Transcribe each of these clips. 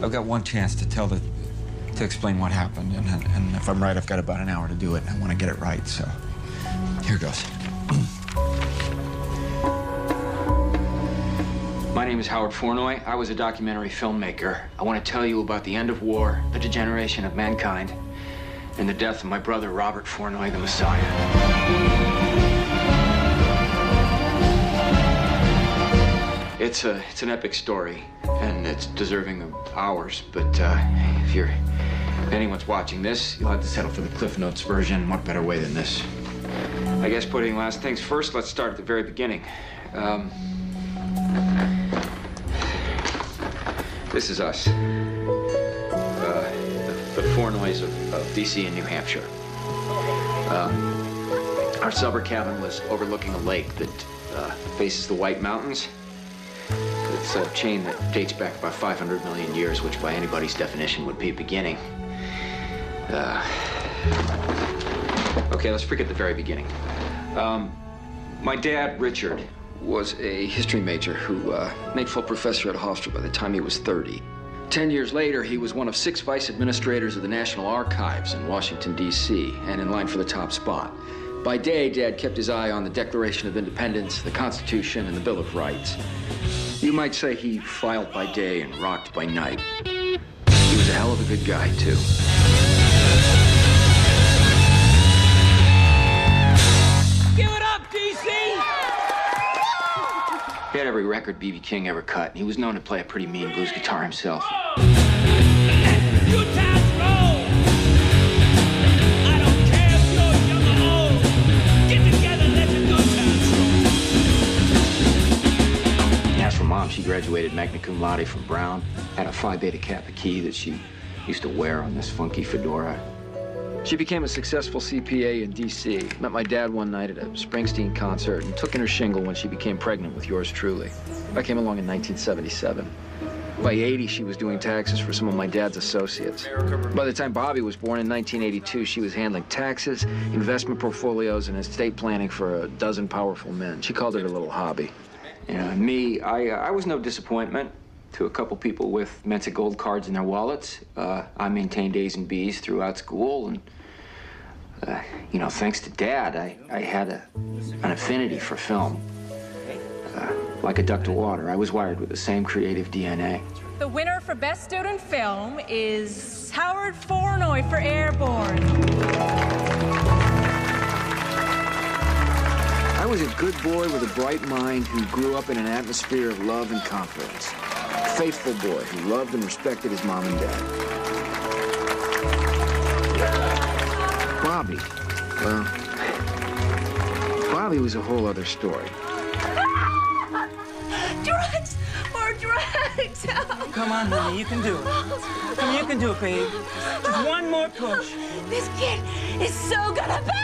I've got one chance to explain what happened, and if I'm right, I've got about an hour to do it, and I want to get it right, so here goes. My name is Howard Flournoy. I was a documentary filmmaker. I want to tell you about the end of war, the degeneration of mankind, and the death of my brother, Robert Flournoy, the Messiah. It's an epic story, and it's deserving of ours, but if anyone's watching this, you'll have to settle for the Cliff Notes version. What better way than this? I guess putting last things first, let's start at the very beginning. This is us. The Flournoys of D.C. and New Hampshire. Our summer cabin was overlooking a lake that faces the White Mountains. It's a chain that dates back about 500 million years, which by anybody's definition would be a beginning. Okay, let's forget the very beginning. My dad, Richard, was a history major who made full professor at Hofstra by the time he was 30. 10 years later, he was one of 6 vice administrators of the National Archives in Washington, D.C., and in line for the top spot. By day, Dad kept his eye on the Declaration of Independence, the Constitution, and the Bill of Rights. You might say he filed by day and rocked by night. He was a hell of a good guy, too. Give it up, D.C.! He had every record B.B. King ever cut, and he was known to play a pretty mean blues guitar himself. Good times roll! I don't care if you're young or old. Get together, let the good times roll. As for Mom, she graduated magna cum laude from Brown, had a Phi Beta Kappa key that she used to wear on this funky fedora. She became a successful CPA in D.C., met my dad one night at a Springsteen concert, and took in her shingle when she became pregnant with yours truly. I came along in 1977. By 80, she was doing taxes for some of my dad's associates. By the time Bobby was born in 1982, she was handling taxes, investment portfolios, and estate planning for a dozen powerful men. She called it her little hobby. Me, I was no disappointment to a couple people with Mensa gold cards in their wallets. I maintained A's and B's throughout school, and thanks to Dad, I had an affinity for film. Like a duck to water, I was wired with the same creative DNA. The winner for Best Student Film is Howard Flournoy for Airborne. I was a good boy with a bright mind who grew up in an atmosphere of love and confidence. A faithful boy who loved and respected his mom and dad. Bobby, well, Bobby was a whole other story. Drugs! More drugs! Come on, honey, you can do it. Come on, you can do it, babe. Just one more push. This kid is so gonna pay!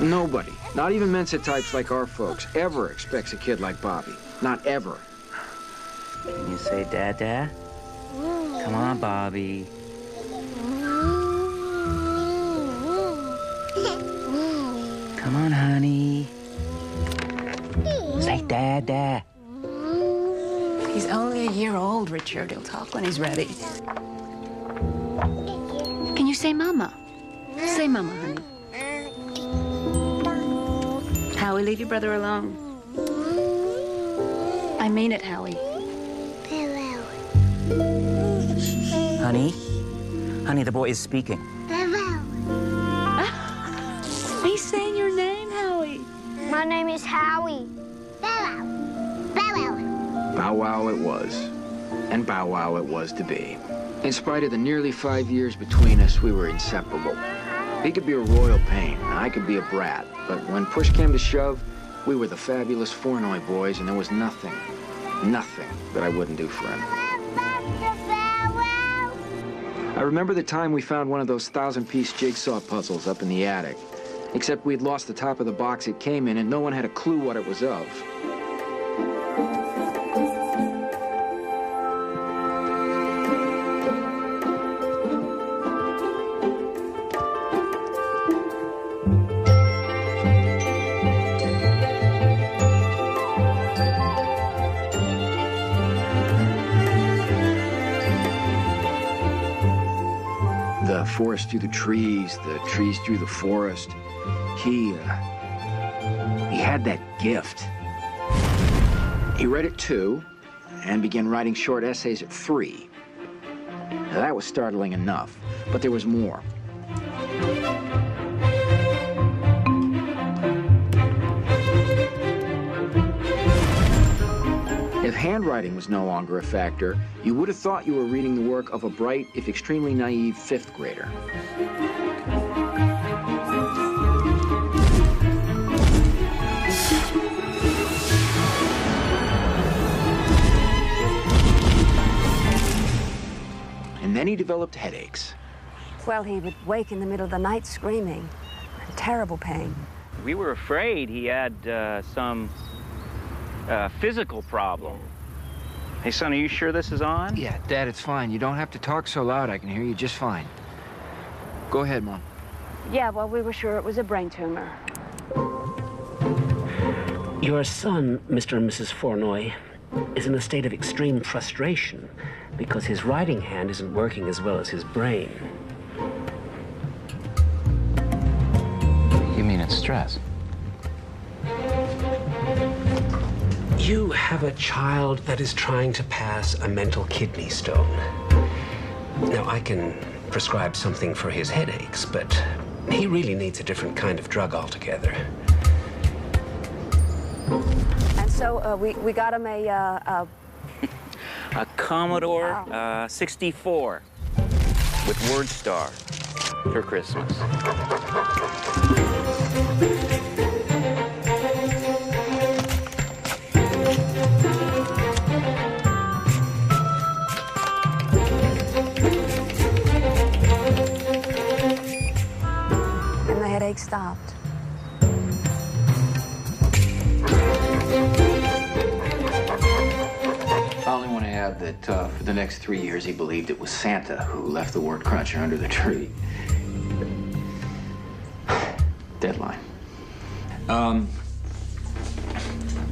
Nobody, not even Mensa types like our folks, ever expects a kid like Bobby. Not ever. Can you say Dada? Come on, Bobby. Come on, honey. Say Dada. He's only a year old, Richard. He'll talk when he's ready. Can you say Mama? Say Mama, honey. Howie, leave your brother alone. I mean it, Howie. Honey? Honey, the boy is speaking. He's saying your name, Howie. My name is Howie. Bow wow. Bow wow. Bow wow it was. And bow wow it was to be. In spite of the nearly 5 years between us, we were inseparable. He could be a royal pain, and I could be a brat. But when push came to shove, we were the fabulous Flournoy boys, and there was nothing that I wouldn't do for him. I remember the time we found one of those 1,000-piece jigsaw puzzles up in the attic. Except we'd lost the top of the box it came in, and no one had a clue what it was of. forest through the trees through the forest. He had that gift. He read at 2 and began writing short essays at 3. Now, that was startling enough, but there was more. If handwriting was no longer a factor, you would have thought you were reading the work of a bright, if extremely naive, 5th grader. And then he developed headaches. Well, he would wake in the middle of the night screaming. Terrible pain. We were afraid he had some physical problem. Hey, son, are you sure this is on? Yeah, Dad, it's fine. You don't have to talk so loud. I can hear you just fine. Go ahead, Mom. Yeah, well, we were sure it was a brain tumor. Your son, Mr. and Mrs. Fournoy, is in a state of extreme frustration because his writing hand isn't working as well as his brain. You mean it's stress? You have a child that is trying to pass a mental kidney stone. Now, I can prescribe something for his headaches, but he really needs a different kind of drug altogether. And so we got him a Commodore 64 with WordStar for Christmas. and the headache stopped. I only want to add that for the next 3 years, he believed it was Santa who left the word cruncher under the tree. Deadline. I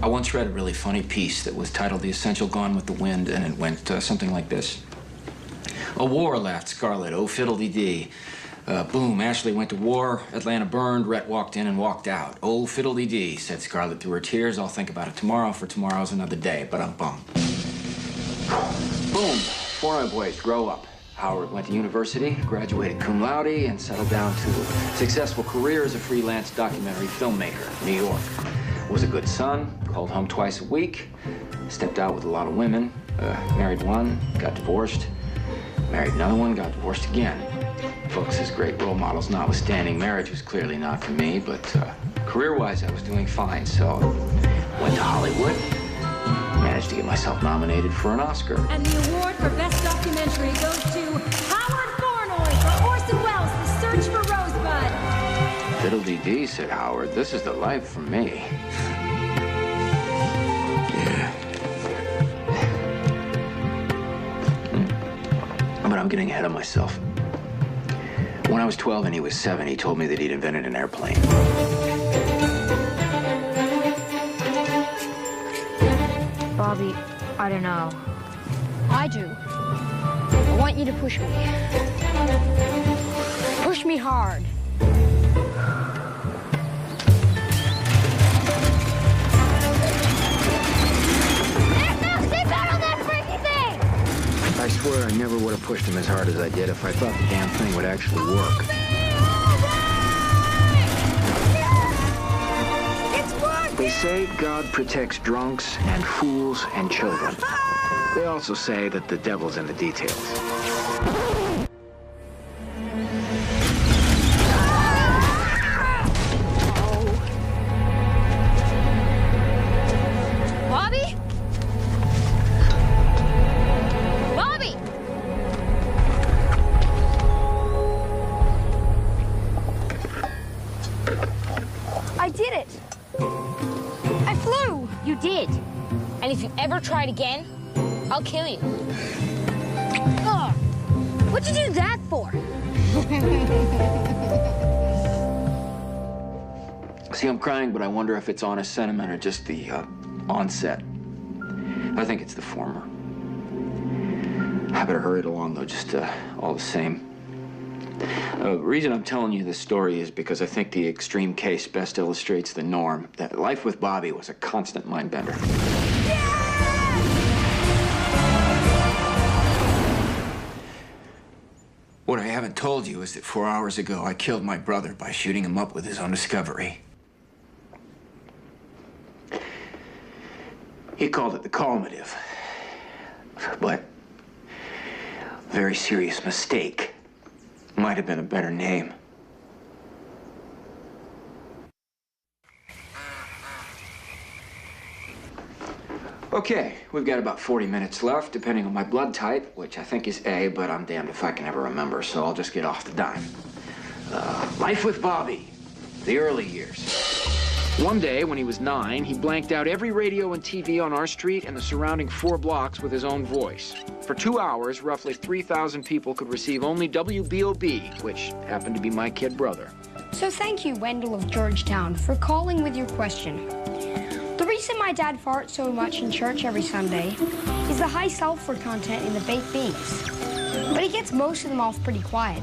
once read a really funny piece that was titled The Essential Gone with the Wind, and it went something like this. A war, laughed Scarlett. Oh, fiddle-dee-dee. Boom, Ashley went to war, Atlanta burned, Rhett walked in and walked out. Oh, fiddle-dee-dee, said Scarlett through her tears. I'll think about it tomorrow, for tomorrow's another day. Ba-dum-bum. Boom, Fournoy boys grow up. Howard went to university, graduated cum laude, and settled down to a successful career as a freelance documentary filmmaker in New York. Was a good son, called home twice a week, stepped out with a lot of women, married one, got divorced, married another one, got divorced again. Folks, as great role models notwithstanding, marriage was clearly not for me, but career-wise, I was doing fine, so went to Hollywood, managed to get myself nominated for an Oscar. And the award for Best Documentary goes to Howard Fournoy for Orson Welles' The Search for Rosebud. Fiddle-dee-dee, said Howard. This is the life for me. Yeah. But I'm getting ahead of myself. When I was 12 and he was 7, he told me that he'd invented an airplane. Bobby, I don't know. I do. I want you to push me. Push me hard. There's no seatbelt on that freaky thing! I swear I never would have pushed him as hard as I did if I thought the damn thing would actually work. They say God protects drunks and fools and children. They also say that the devil's in the details. Bobby? Bobby! I did it! I flew! You did. And if you ever try it again, I'll kill you. Ugh. What'd you do that for? See, I'm crying, but I wonder if it's honest sentiment or just the onset. I think it's the former. I better hurry it along, though, just all the same. The reason I'm telling you this story is because I think the extreme case best illustrates the norm. That life with Bobby was a constant mind bender. What I haven't told you is that 4 hours ago, I killed my brother by shooting him up with his own discovery. He called it the calmative. But a very serious mistake. Might have been a better name. Okay, we've got about 40 minutes left, depending on my blood type, which I think is A, but I'm damned if I can ever remember, so I'll just get off the dime. Life with Bobby, the early years. One day, when he was 9, he blanked out every radio and TV on our street and the surrounding 4 blocks with his own voice. For 2 hours, roughly 3,000 people could receive only WBOB, which happened to be my kid brother. So thank you, Wendell of Georgetown, for calling with your question. The reason my dad farts so much in church every Sunday is the high sulfur content in the baked beans. But he gets most of them off pretty quiet.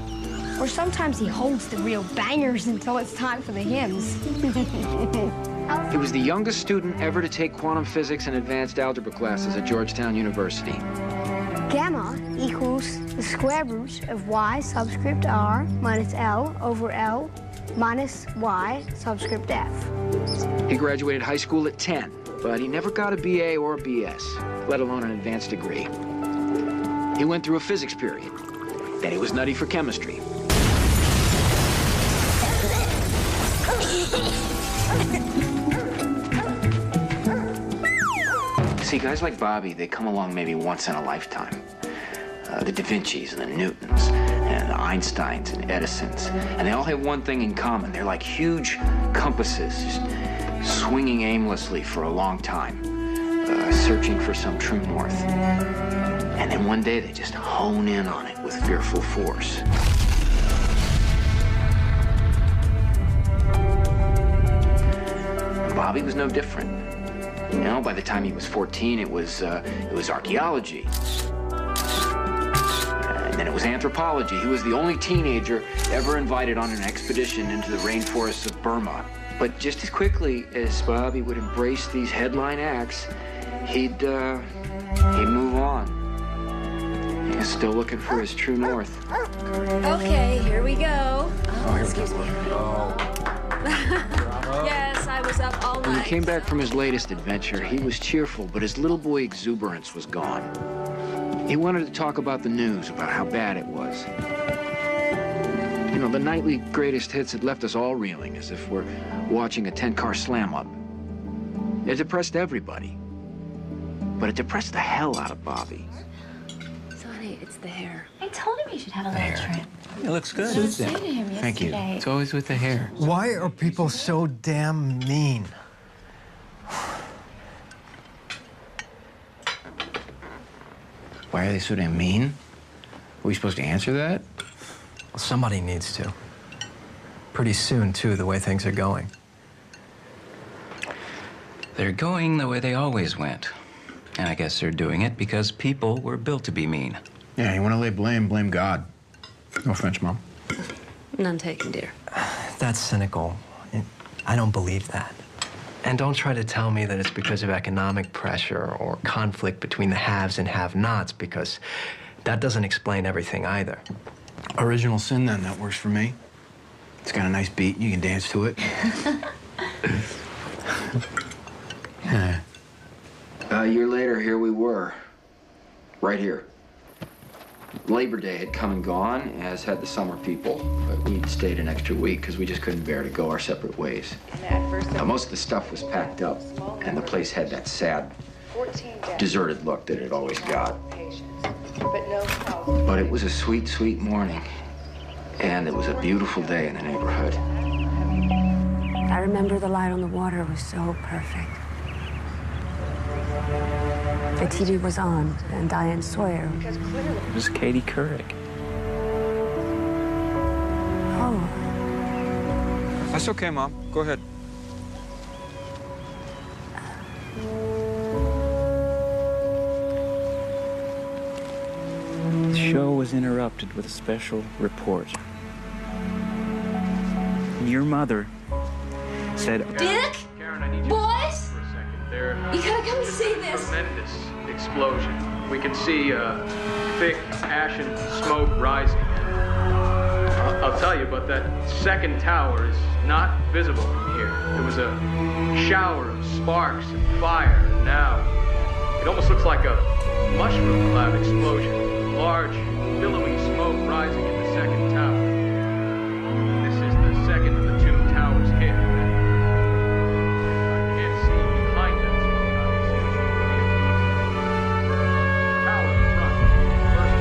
Or sometimes he holds the real bangers until it's time for the hymns. He was the youngest student ever to take quantum physics and advanced algebra classes at Georgetown University. Gamma equals the square root of y subscript r minus L over L minus y subscript f. He graduated high school at 10, but he never got a BA or a BS, let alone an advanced degree. He went through a physics period. Then he was nutty for chemistry. See, guys like Bobby, they come along maybe once in a lifetime. The Da Vincis and the Newtons and the Einsteins and Edisons. And they all have one thing in common. They're like huge compasses, just swinging aimlessly for a long time, searching for some true north. And then one day they just hone in on it with fearful force. Bobby was no different. You know, by the time he was 14, it was archaeology. And then it was anthropology. He was the only teenager ever invited on an expedition into the rainforests of Burma. But just as quickly as Bobby would embrace these headline acts, he'd move on. He's still looking for his true north. Okay, here we go. Oh, excuse me. Yes, I was up all night. When he came back from his latest adventure, he was cheerful, but his little boy exuberance was gone. He wanted to talk about the news, about how bad it was. You know, the nightly greatest hits had left us all reeling, as if we're watching a 10-car slam-up. It depressed everybody. But it depressed the hell out of Bobby. Sonny, it's the hair. I told him you should have a little trim. It looks good. I was saying to him yesterday. Thank you. It's always with the hair. Why are people so damn mean? Why are they so damn mean? Are we supposed to answer that? Well, somebody needs to. Pretty soon, too, the way things are going. They're going the way they always went. And I guess they're doing it because people were built to be mean. Yeah, you want to lay blame, blame God. No offense, Mom. None taken, dear. That's cynical. I don't believe that. And don't try to tell me that it's because of economic pressure or conflict between the haves and have-nots, because that doesn't explain everything either. Original sin, then. That works for me. It's got a nice beat. You can dance to it. A year later, here we were. Right here. Labor Day had come and gone, as had the summer people. But we'd stayed an extra week because we just couldn't bear to go our separate ways. Most of the stuff was packed up, and the place had that sad, deserted look that it always got. But it was a sweet, sweet morning, and it was a beautiful day in the neighborhood. I remember the light on the water was so perfect. The TV was on, and Diane Sawyer. It was Katie Couric. Oh. That's okay, Mom. Go ahead. The show was interrupted with a special report. your mother said... Dick? Karen, I need you Boys? for a second. There. You gotta come see this. Tremendous explosion. We can see thick, ashen smoke rising. I'll tell you, but that second tower is not visible from here. There was a shower of sparks and fire, and now it almost looks like a mushroom cloud explosion. Large, billowing smoke rising in the second tower. This is the second of the two towers hit. I can't see behind that smoke, obviously. The tower in front, the first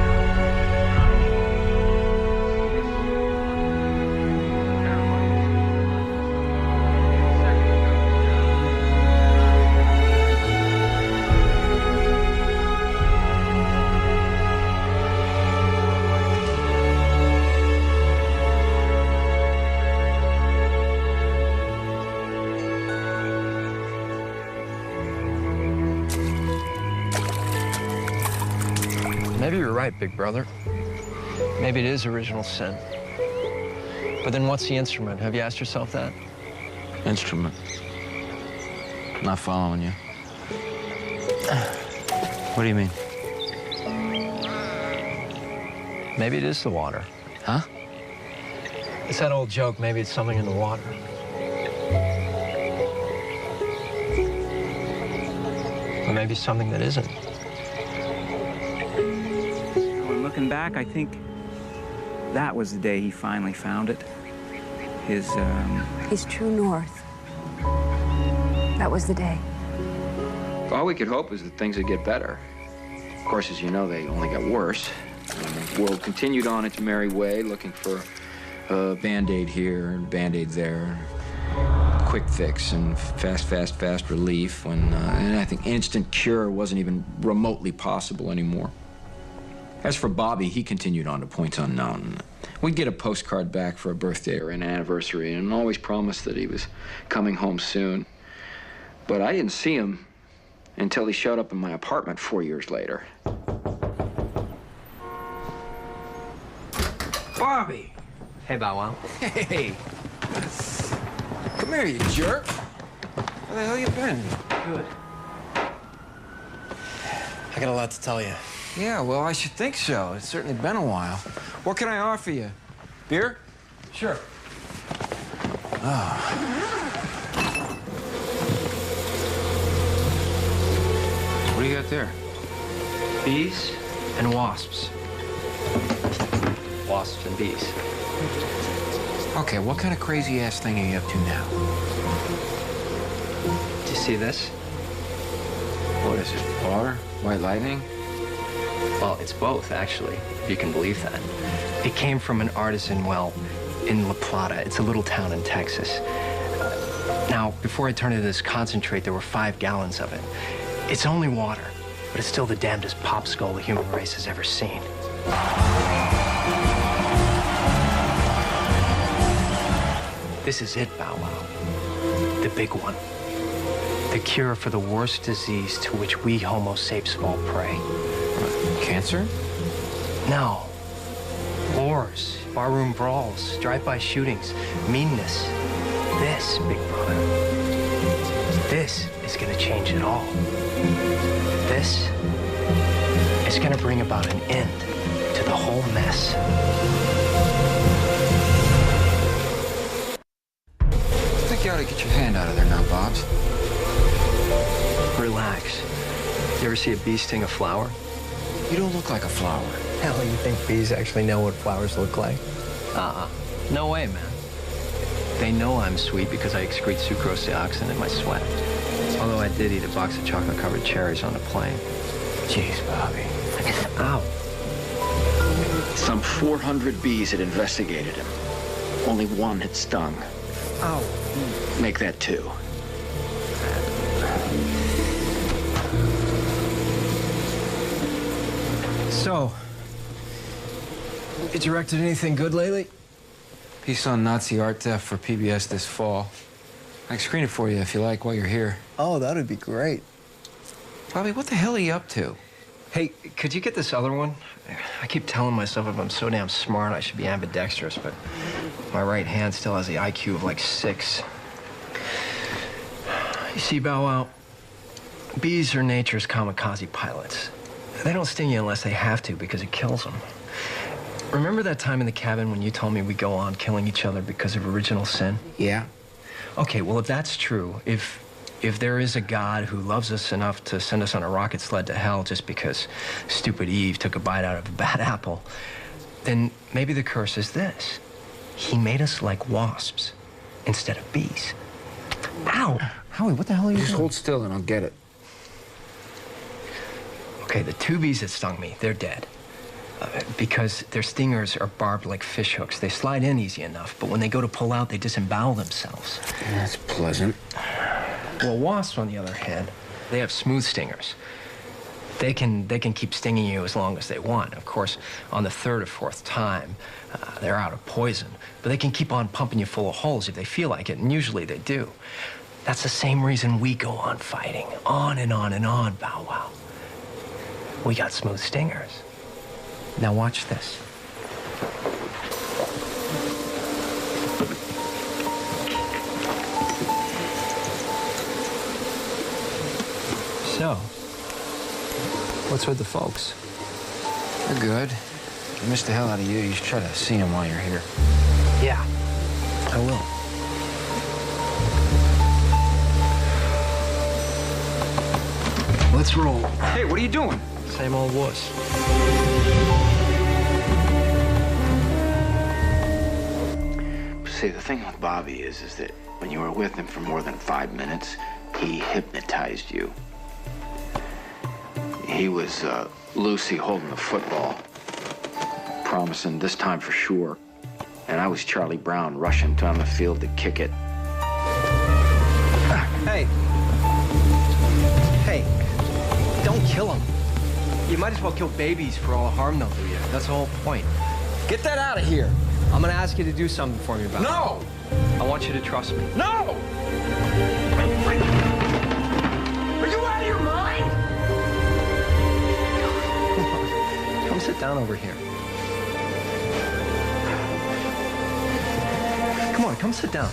Maybe you're right, big brother. Maybe it is original sin. But then what's the instrument? Have you asked yourself that? Instrument. Not following you. What do you mean? Maybe it is the water. Huh? It's that old joke, maybe it's something in the water. Or maybe something that isn't. When looking back, I think that was the day he finally found it. His true north. That was the day. All we could hope is that things would get better. Of course, as you know, they only got worse. The world continued on its merry way, looking for a Band-Aid here and Band-Aid there. Quick fix and fast relief when and I think instant cure wasn't even remotely possible anymore. As for Bobby, he continued on to points unknown. We'd get a postcard back for a birthday or an anniversary and always promised that he was coming home soon. But I didn't see him until he showed up in my apartment 4 years later. Bobby! Hey, Bow Wow. Hey! Come here, you jerk. Where the hell you been? Good. I got a lot to tell you. Yeah, well, I should think so. It's certainly been a while. What can I offer you? Beer? Sure. Oh. What do you got there? Bees and wasps. Wasps and bees. Okay, what kind of crazy-ass thing are you up to now? Do you see this? What is it, water? White lightning? Well, it's both, actually, if you can believe that. It came from an artisan well in La Plata. It's a little town in Texas. Now, before I turned it into this concentrate, there were 5 gallons of it. It's only water, but it's still the damnedest popsicle the human race has ever seen. This is it, Bow Wow. The big one. The cure for the worst disease to which we Homo sapes fall prey. Cancer? No. Wars, barroom brawls, drive-by shootings, meanness. This, big brother, this is gonna change it all. This is gonna bring about an end to the whole mess. I think you ought to get your hand out of there now, Bobs. Relax. You ever see a bee sting a flower? You don't look like a flower. Hell, you think bees actually know what flowers look like? No way, man. They know I'm sweet because I excrete sucrose dioxin in my sweat. Although I did eat a box of chocolate-covered cherries on the plane. Jeez, Bobby. Ow. Some 400 bees had investigated him. Only one had stung. Ow. Make that 2. So, you directed anything good lately? Piece on Nazi art theft for PBS this fall. I can screen it for you if you like while you're here. Oh, that would be great. Bobby, what the hell are you up to? Hey, could you get this other one? I keep telling myself if I'm so damn smart, I should be ambidextrous, but my right hand still has the IQ of like 6. You see, Bow Wow, bees are nature's kamikaze pilots. They don't sting you unless they have to because it kills them. Remember that time in the cabin when you told me we go on killing each other because of original sin? Yeah. Okay, well, if that's true, if there is a God who loves us enough to send us on a rocket sled to hell just because stupid Eve took a bite out of a bad apple, then maybe the curse is this. He made us like wasps instead of bees. Ow! Howie, what the hell are you doing? Just hold still and I'll get it. Okay, the 2 bees that stung me, they're dead. Because their stingers are barbed like fish hooks. They slide in easy enough, but when they go to pull out, they disembowel themselves. That's pleasant. Well, wasps, on the other hand, they have smooth stingers. They can keep stinging you as long as they want. Of course, on the 3rd or 4th time, they're out of poison. But they can keep on pumping you full of holes if they feel like it, and usually they do. That's the same reason we go on fighting. On and on and on, Bow Wow. We got smooth stingers. Now watch this. So, what's with the folks? They're good. I missed the hell out of you. You should try to see them while you're here. Yeah, I will. Let's roll. Hey, what are you doing? Same old wuss. See, the thing with Bobby is that when you were with him for more than 5 minutes, he hypnotized you. He was Lucy holding the football, promising this time for sure. And I was Charlie Brown rushing down the field to kick it. Hey. Hey, don't kill him. You might as well kill babies for all the harm they'll do you. That's the whole point. Get that out of here. I'm gonna ask you to do something for me about it. No! I want you to trust me. No! Are you out of your mind? Come sit down over here. Come on, come sit down.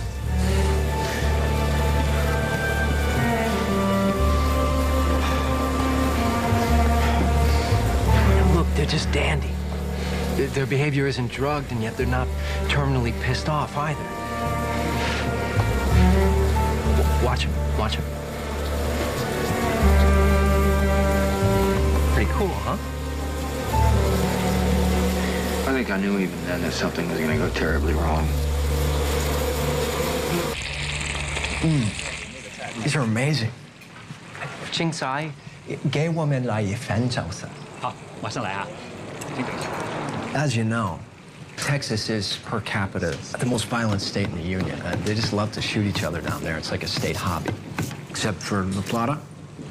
Look, they're just dandy. Their behavior isn't drugged, and yet they're not terminally pissed off either. Watch them, watch them. Pretty cool, huh? I think I knew even then that something was gonna go terribly wrong. These are amazing. 青菜给我们来一份就是。好，马上来啊！ As you know, Texas is, per capita, the most violent state in the Union. They just love to shoot each other down there. It's like a state hobby. Except for La Plata?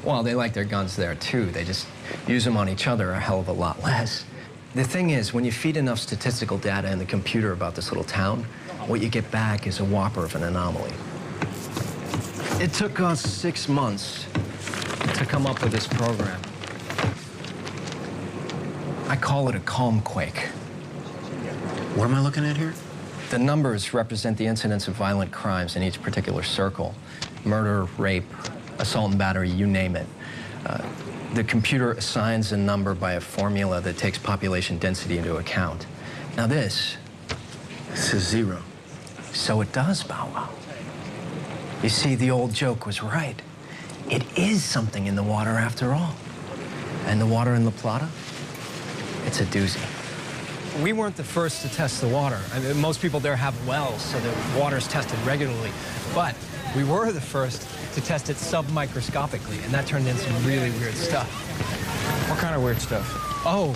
Well, they like their guns there, too. They just use them on each other a hell of a lot less. The thing is, when you feed enough statistical data in the computer about this little town, what you get back is a whopper of an anomaly. It took us 6 months to come up with this program. I call it a calm quake. What am I looking at here? The numbers represent the incidence of violent crimes in each particular circle. Murder, rape, assault and battery, you name it. The computer assigns a number by a formula that takes population density into account. Now this is 0. So it does, Bow Wow. You see, the old joke was right. It is something in the water after all. And the water in La Plata? It's a doozy. We weren't the first to test the water. I mean, most people there have wells, so the water's tested regularly. But we were the first to test it submicroscopically, and that turned in some really weird stuff. What kind of weird stuff? Oh,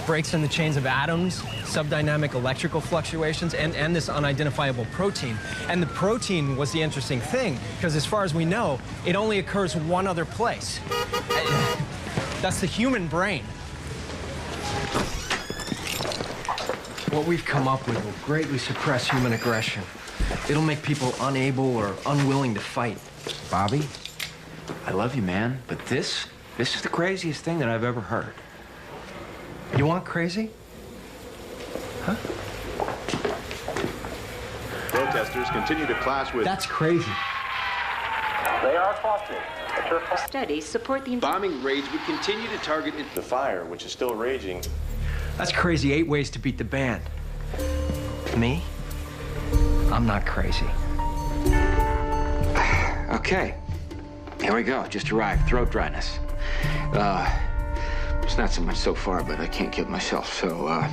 breaks in the chains of atoms, subdynamic electrical fluctuations, and this unidentifiable protein. And the protein was the interesting thing, because as far as we know, it only occurs one other place. That's the human brain. What we've come up with will greatly suppress human aggression. It'll make people unable or unwilling to fight. Bobby, I love you, man, but this This is the craziest thing that I've ever heard. You want crazy? Huh? Protesters continue to clash with... That's crazy. They are cautious. Studies support the... Bombing raids would continue to target the fire, which is still raging. That's crazy. 8 ways to beat the band. Me? I'm not crazy. Okay. Here we go. Just arrived. Throat dryness. It's not so much so far, but I can't kill myself, so, God,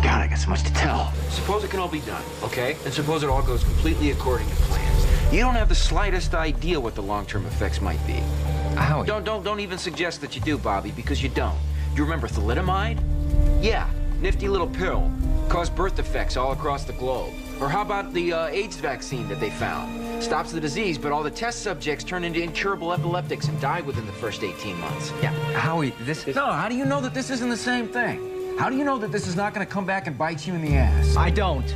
I got so much to tell. Suppose it can all be done, okay? And suppose it all goes completely according to plans. You don't have the slightest idea what the long-term effects might be. Howie. Don't even suggest that you do, Bobby, because you don't. Do you remember thalidomide? Yeah, nifty little pill. Caused birth defects all across the globe. Or how about the AIDS vaccine that they found? Stops the disease, but all the test subjects turn into incurable epileptics and die within the first 18 months. Yeah, Howie, this is... No, how do you know that this isn't the same thing? How do you know that this is not going to come back and bite you in the ass? I don't.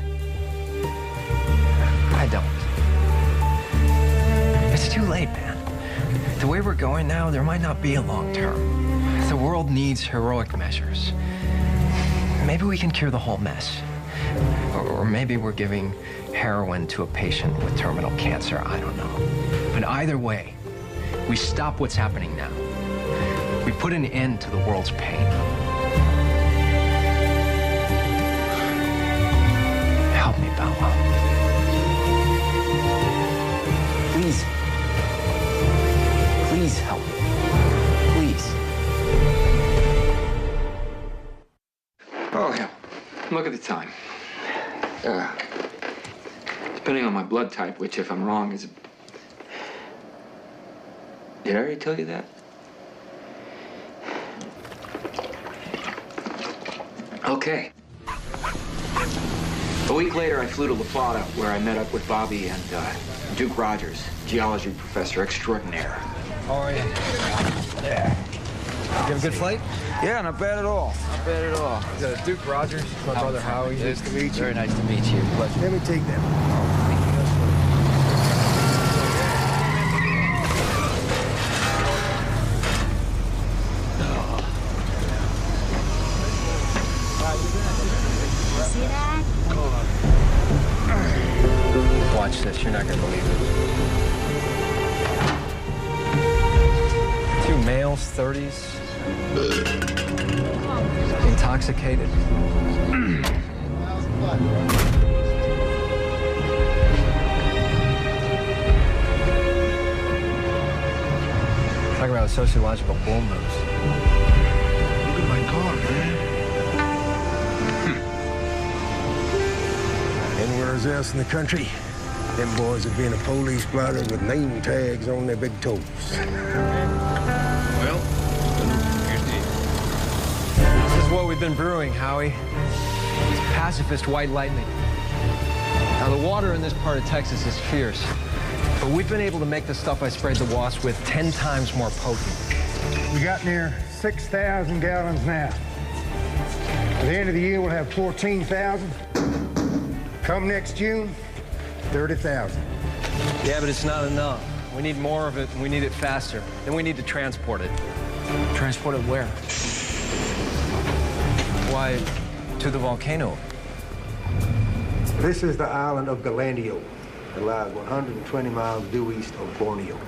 I don't. It's too late, man. The way we're going now, there might not be a long term. The world needs heroic measures. Maybe we can cure the whole mess. Or maybe we're giving heroin to a patient with terminal cancer. I don't know. But either way, we stop what's happening now. We put an end to the world's pain. Help me, Bella. Please. Please help me. Please. Oh, hell. Look at the time. Depending on my blood type, which, if I'm wrong, is... Did I already tell you that? Okay. A week later, I flew to La Plata, where I met up with Bobby and Duke Rogers, geology professor extraordinaire. How are you? Yeah. You have a good flight? Yeah, not bad at all. Not bad at all. Duke Rogers, my brother Howie. Nice to meet you. Very nice to meet you. Pleasure. Let me take that. See that? Watch this. You're not going to believe it. 2 males, 30s. Intoxicated. Talking about sociological bull moves. Look at my car, man. Anywhere else in the country, them boys would be in a police blotter with name tags on their big toes. Well, here's this is what we've been brewing, Howie. It's pacifist white lightning. Now, the water in this part of Texas is fierce, but we've been able to make the stuff I sprayed the wasp with 10 times more potent. We got near 6,000 gallons now. At the end of the year, we'll have 14,000. Come next June, 30,000. Yeah, but it's not enough. We need more of it, and we need it faster. Then we need to transport it. Transport it where? Why, to the volcano. This is the island of Galandio. It lies 120 miles due east of Borneo.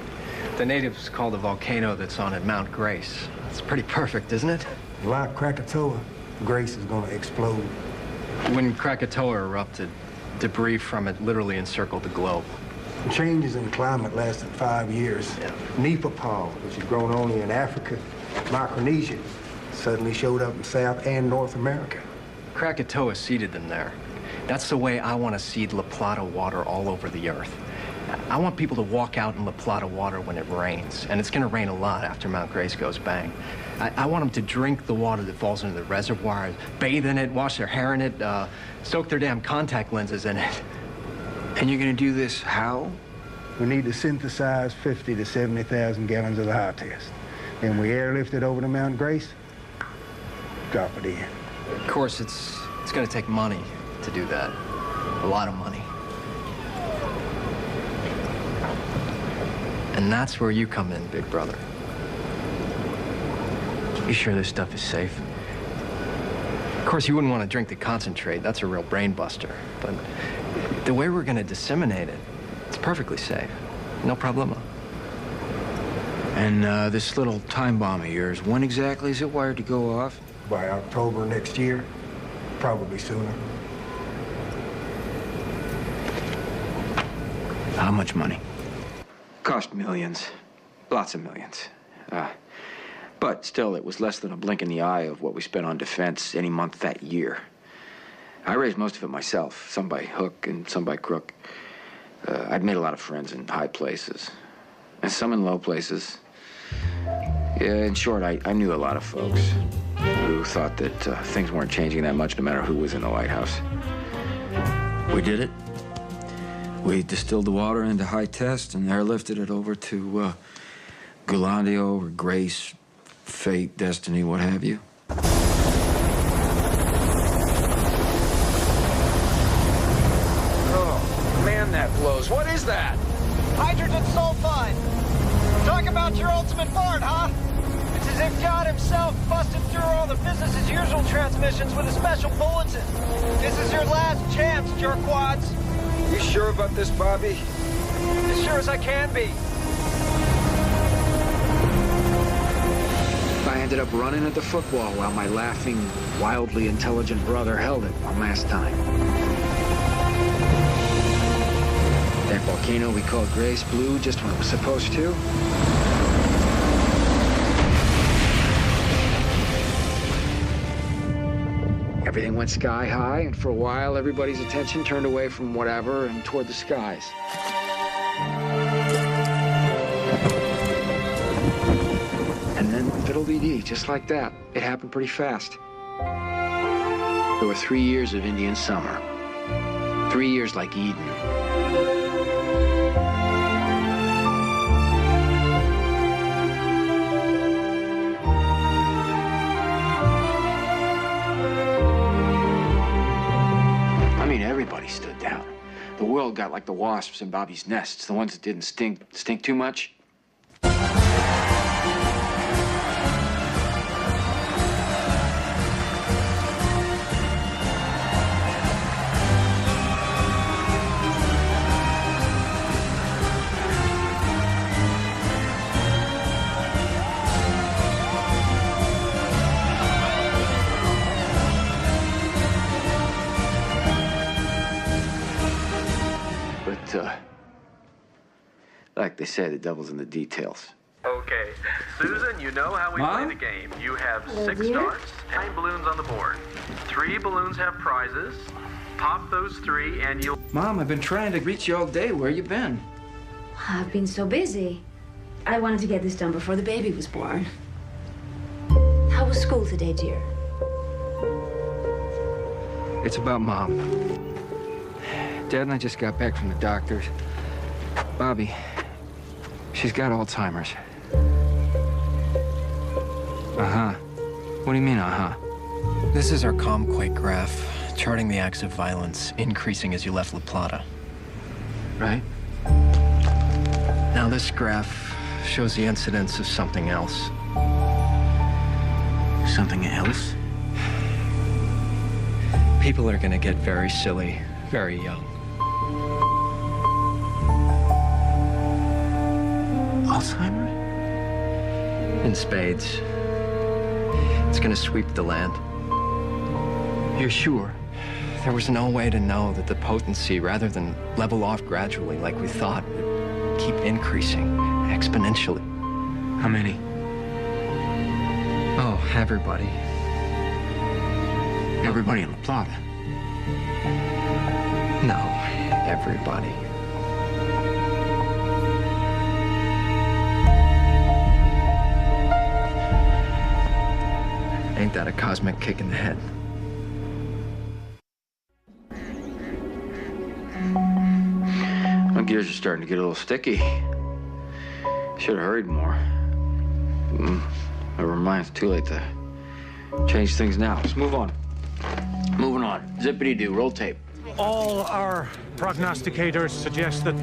The natives call the volcano that's on it Mount Grace. It's pretty perfect, isn't it? Like Krakatoa, Grace is going to explode. When Krakatoa erupted, debris from it literally encircled the globe. Changes in climate lasted 5 years. Yeah. Nipa palm, which is grown only in Africa, Micronesia, suddenly showed up in South and North America. Krakatoa seeded them there. That's the way I want to seed La Plata water all over the earth. I want people to walk out in La Plata water when it rains, and it's going to rain a lot after Mount Grace goes bang. I want them to drink the water that falls into the reservoir, bathe in it, wash their hair in it, soak their damn contact lenses in it. And you're going to do this how? We need to synthesize 50 to 70,000 gallons of the high test. Then we airlift it over to Mount Grace, drop it in. Of course, it's going to take money to do that. A lot of money. And that's where you come in, big brother. You sure this stuff is safe? Of course, you wouldn't want to drink the concentrate. That's a real brain buster. But the way we're going to disseminate it, it's perfectly safe. No problema. And this little time bomb of yours, when exactly is it wired to go off? By October next year, probably sooner. How much money? Cost millions. Lots of millions. But still, it was less than a blink in the eye of what we spent on defense any month that year. I raised most of it myself, some by hook and some by crook. I'd made a lot of friends in high places, and some in low places. Yeah, in short, I knew a lot of folks who thought that things weren't changing that much no matter who was in the White House. We did it. We distilled the water into high test and airlifted it over to Gulandio or Grace, Fate, Destiny, what have you. Oh, man, that blows. What is that? Hydrogen sulfide. Talk about your ultimate fart, huh? It's as if God himself busted through all the business-as-usual transmissions with a special bulletin. This is your last chance, jerkwads. You sure about this, Bobby? As sure as I can be. I ended up running at the football while my laughing, wildly intelligent brother held it one last time. That volcano we called Grace blew just when it was supposed to. Everything went sky high, and for a while, everybody's attention turned away from whatever and toward the skies. And then fiddle-dee-dee, just like that. It happened pretty fast. There were 3 years of Indian summer. 3 years like Eden. Everybody stood down. The world got like the wasps in Bobby's nests, the ones that didn't stink too much. Like they say, the devil's in the details. Okay, Susan, you know how we play the game. You have 6 starts, 9 balloons on the board. 3 balloons have prizes. Pop those 3 and you'll... Mom, I've been trying to reach you all day. Where you been? I've been so busy. I wanted to get this done before the baby was born. How was school today, dear? It's about Mom. Dad and I just got back from the doctors. Bobby, she's got Alzheimer's. Uh-huh. What do you mean, uh-huh? This is our ComQuake graph, charting the acts of violence increasing as you left La Plata. Right. Now this graph shows the incidence of something else. Something else? People are gonna get very silly, very young. Alzheimer's? In spades. It's gonna sweep the land. You're sure? There was no way to know that the potency, rather than level off gradually like we thought, would keep increasing exponentially. How many? Oh, everybody. Everybody in La Plata? No, everybody. Ain't that a cosmic kick in the head? My gears are starting to get a little sticky. Should have hurried more. Never mind, it's too late to change things now. Let's move on. Moving on. Zippity-doo, roll tape. All our prognosticators suggest that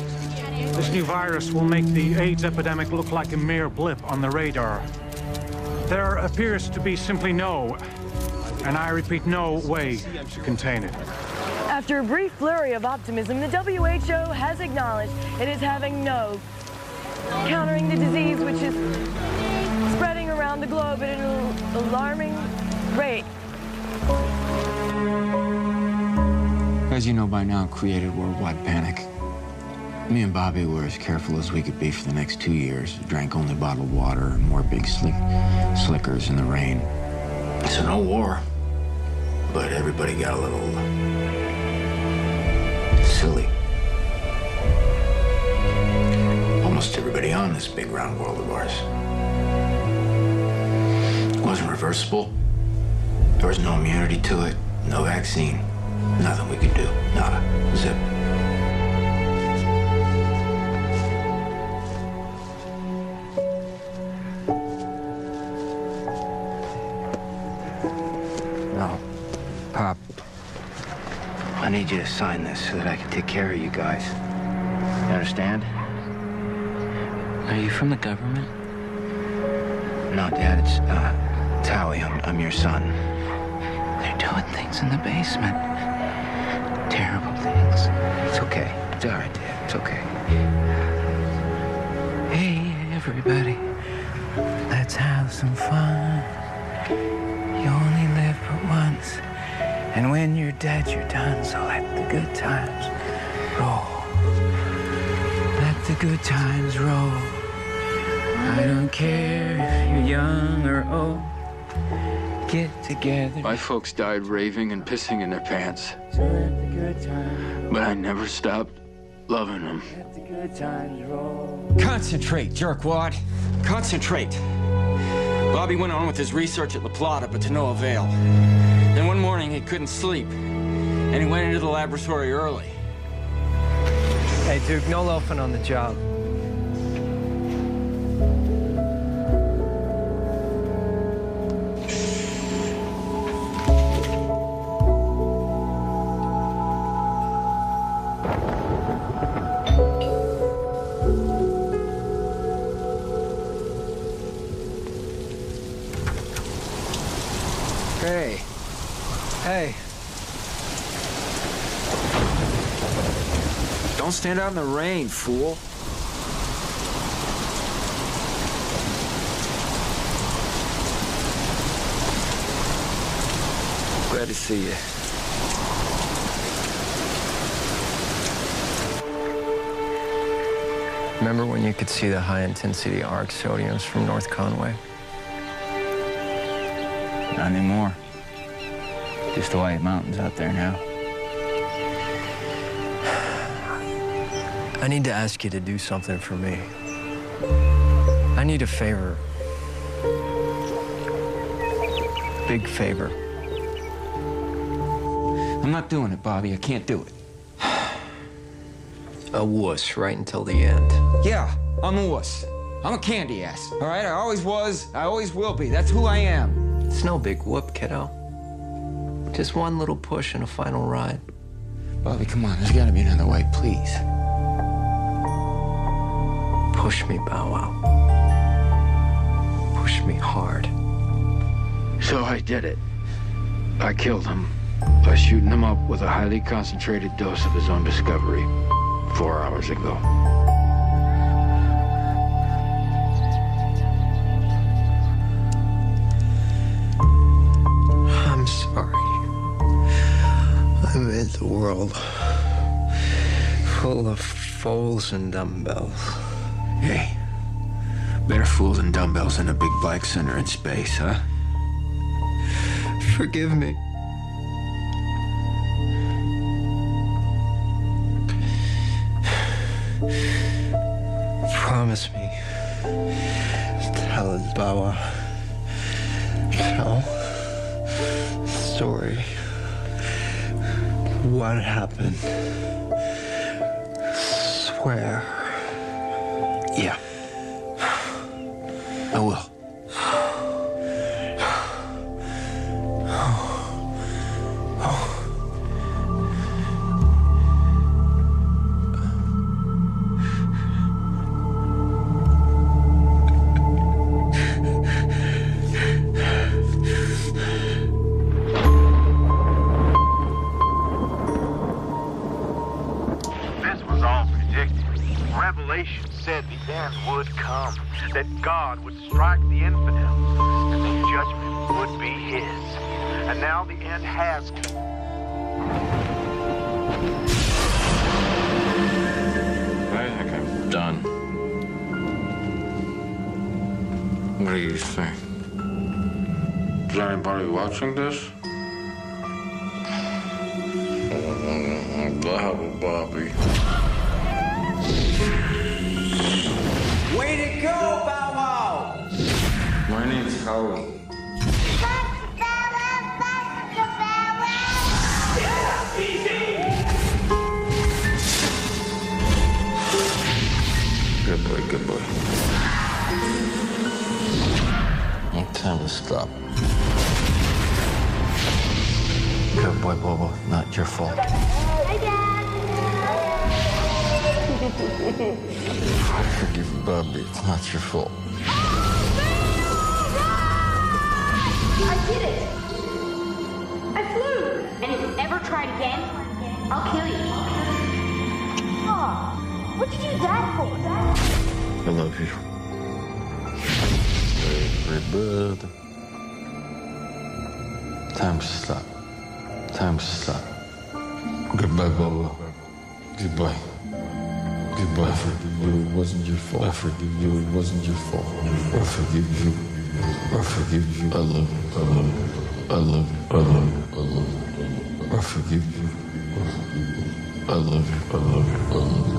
This new virus will make the AIDS epidemic look like a mere blip on the radar. There appears to be simply no, and I repeat, no way to contain it. After a brief flurry of optimism, the WHO has acknowledged it is having no countering the disease, which is spreading around the globe at an alarming rate. As you know by now, created worldwide panic. Me and Bobby were as careful as we could be for the next 2 years. Drank only bottled water and wore big slickers in the rain. So no war, but everybody got a little silly. Almost everybody on this big round world of ours. It wasn't reversible. There was no immunity to it, no vaccine. Nothing we could do. Nada. Zip. No. Pop. I need you to sign this so that I can take care of you guys. You understand? Are you from the government? No, Dad, it's Howie. I'm your son. They're doing things in the basement. Terrible things. It's okay. It's all right, Dad. It's okay. Hey, everybody. Let's have some fun. You only live but once. And when you're dead, you're done. So let the good times roll. Let the good times roll. I don't care if you're young or old. Get together. My folks died raving and pissing in their pants. So let the good times. But I never stopped loving them. Let the good times roll. Concentrate, jerkwad. Concentrate. Bobby went on with his research at La Plata, but to no avail. Then one morning he couldn't sleep, and he went into the laboratory early. Hey, Duke, no loafing on the job. Hey. Hey. Don't stand out in the rain, fool. Glad to see you. Remember when you could see the high-intensity arc sodiums from North Conway? Not anymore. Just the White Mountains out there now. I need to ask you to do something for me. I need a favor. Big favor. I'm not doing it, Bobby. I can't do it. A wuss right until the end. Yeah, I'm a wuss. I'm a candy ass, all right? I always was, I always will be. That's who I am. It's no big whoop, kiddo. Just one little push and a final ride. Bobby, come on. There's gotta be another way, please. Push me, Bow Wow. Push me hard. So I did it. I killed him by shooting him up with a highly concentrated dose of his own discovery 4 hours ago. I'm sorry. I made the world full of fools and dumbbells. Hey, better fools and dumbbells than a big black center in space, huh? Forgive me. Promise me. Tell it, Bawa. Tell the story. What happened? Swear. Yeah. I will. Revelation said the end would come, that God would strike the infidels, and the judgment would be his. And now the end has come. I think I'm done. What do you think? Is anybody watching this? Bobby. Way to go, Bow Wow! My name's Howard. Good boy. Time to stop. Good boy, Bobo. Not your fault. Hi, Dad. I forgive you, Bobby. It's not your fault. I did it. I flew. And if you ever try it again, I'll kill you. Aw, what'd you do that for? I love you. Very good. Time to stop. Time to stop. Goodbye, Bobo. Goodbye. Goodbye. I forgive you. It wasn't your fault. I forgive you. It wasn't your fault. I forgive you. I forgive you. I love you. I love you. I love you. I love you. I love you. I forgive you. I love you. I love you. I love you.